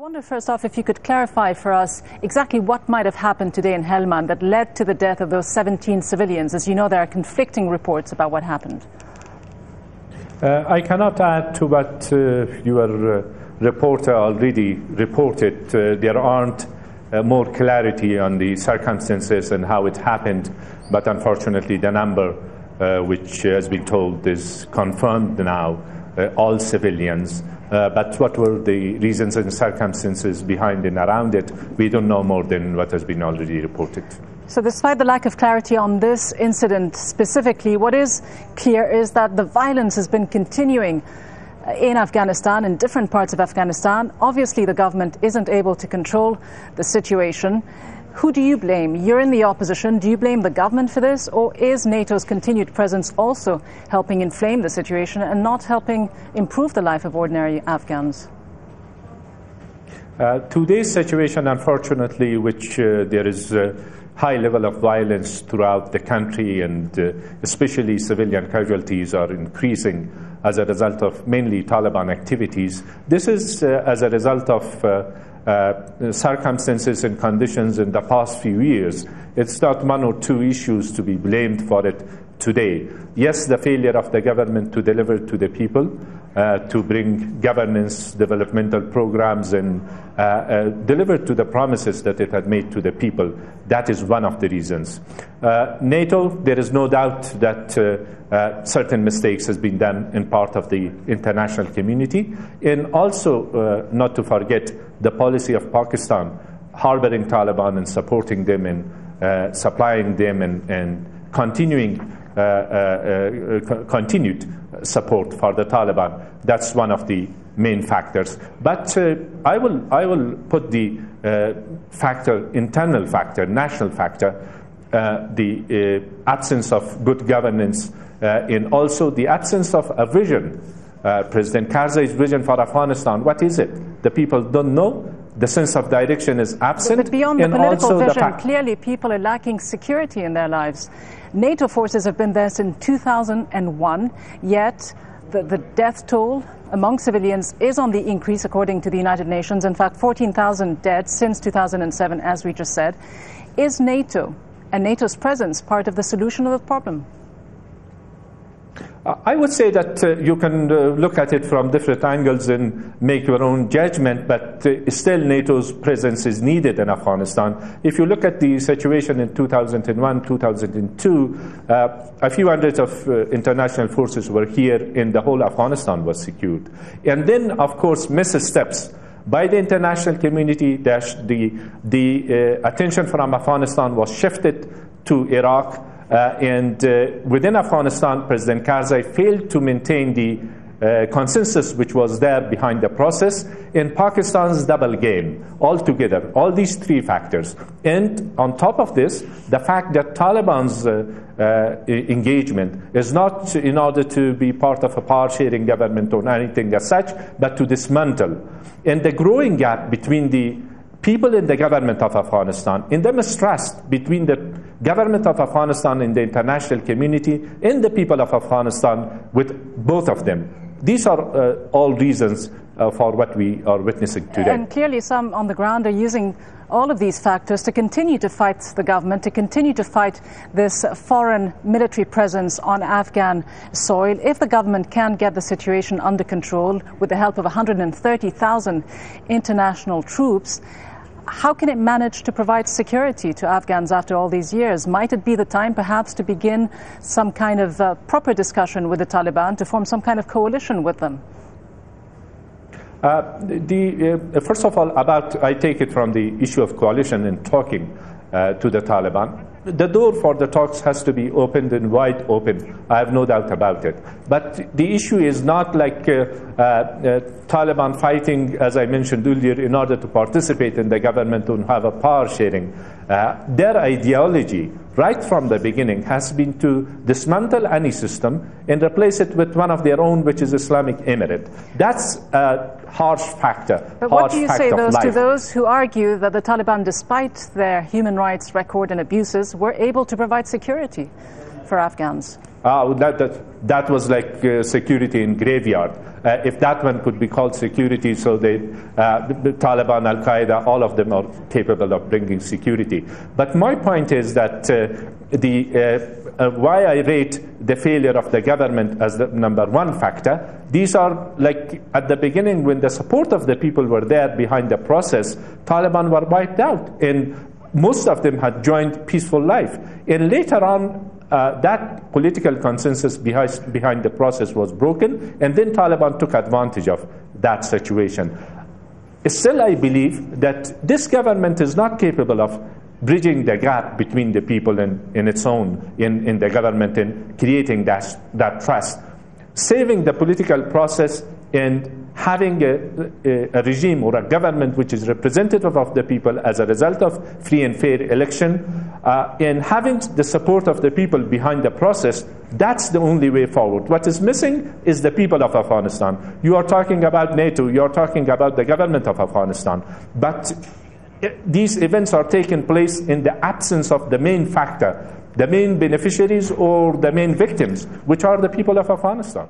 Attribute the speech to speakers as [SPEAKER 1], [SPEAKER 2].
[SPEAKER 1] wonder, first off, if you could clarify for us exactly what might have happened today in Helmand that led to the death of those 17 civilians. As you know, there are conflicting reports about what happened.
[SPEAKER 2] I cannot add to what your reporter already reported. There aren't more clarity on the circumstances and how it happened, but unfortunately the number which has been told is confirmed now, all civilians. But what were the reasons and circumstances behind and around it, we don't know more than what has been already reported.
[SPEAKER 1] So despite the lack of clarity on this incident specifically, what is clear is that the violence has been continuing in Afghanistan, in different parts of Afghanistan. Obviously, the government isn't able to control the situation. Who do you blame? You're in the opposition. Do you blame the government for this? Or is NATO's continued presence also helping inflame the situation and not helping improve the life of ordinary Afghans?
[SPEAKER 2] Today's situation, unfortunately, which there is a high level of violence throughout the country, and especially civilian casualties are increasing as a result of mainly Taliban activities. This is as a result of circumstances and conditions in the past few years. It's not one or two issues to be blamed for it today. Yes, the failure of the government to deliver to the people, to bring governance, developmental programs, and deliver to the promises that it had made to the people. That is one of the reasons. NATO, there is no doubt that certain mistakes has been done in part of the international community, and also not to forget the policy of Pakistan harboring Taliban and supporting them and supplying them and continued support for the Taliban. That's one of the main factors. But I will put the internal factor, national factor, the absence of good governance, and also the absence of a vision. President Karzai's vision for Afghanistan, what is it? The people don't know. The sense of direction is absent.
[SPEAKER 1] But beyond the political vision, clearly people are lacking security in their lives. NATO forces have been there since 2001, yet the death toll among civilians is on the increase, according to the United Nations. In fact, 14,000 dead since 2007, as we just said. Is NATO and NATO's presence part of the solution of the problem?
[SPEAKER 2] I would say that you can look at it from different angles and make your own judgment, but still NATO's presence is needed in Afghanistan. If you look at the situation in 2001, 2002, a few hundreds of international forces were here and the whole Afghanistan was secured. And then, of course, missteps by the international community, the attention from Afghanistan was shifted to Iraq. And within Afghanistan, President Karzai failed to maintain the consensus which was there behind the process. In Pakistan's double game altogether, all these three factors. And on top of this, the fact that Taliban's engagement is not in order to be part of a power-sharing government or anything as such, but to dismantle. And the growing gap between the people in the government of Afghanistan, in the mistrust between the government of Afghanistan and the international community and the people of Afghanistan with both of them. These are all reasons for what we are witnessing today.
[SPEAKER 1] And clearly some on the ground are using all of these factors to continue to fight the government, to continue to fight this foreign military presence on Afghan soil. If the government can get the situation under control with the help of 130,000 international troops, how can it manage to provide security to Afghans after all these years? Might it be the time perhaps to begin some kind of proper discussion with the Taliban, to form some kind of coalition with them?
[SPEAKER 2] First of all, I take it from the issue of coalition and talking to the Taliban. The door for the talks has to be opened and wide open. I have no doubt about it. But the issue is not like Taliban fighting, as I mentioned earlier, in order to participate in the government and have a power sharing. Their ideology, right from the beginning, has been to dismantle any system and replace it with one of their own, which is Islamic Emirate. That's a harsh factor.
[SPEAKER 1] But what do you say to those who argue that the Taliban, despite their human rights record and abuses, were able to provide security for Afghans?
[SPEAKER 2] That was like security in graveyard. If that one could be called security, so the Taliban, Al-Qaeda, all of them are capable of bringing security. But my point is that why I rate the failure of the government as the number one factor, these are like at the beginning when the support of the people were there behind the process, Taliban were wiped out and most of them had joined peaceful life. And later on, that political consensus behind the process was broken, and then Taliban took advantage of that situation. Still, I believe that this government is not capable of bridging the gap between the people in its own, in the government, and creating that trust. Saving the political process and having a regime or a government which is representative of the people as a result of free and fair election, and having the support of the people behind the process, that's the only way forward. What is missing is the people of Afghanistan. You are talking about NATO, you are talking about the government of Afghanistan, but these events are taking place in the absence of the main factor, the main beneficiaries or the main victims, which are the people of Afghanistan.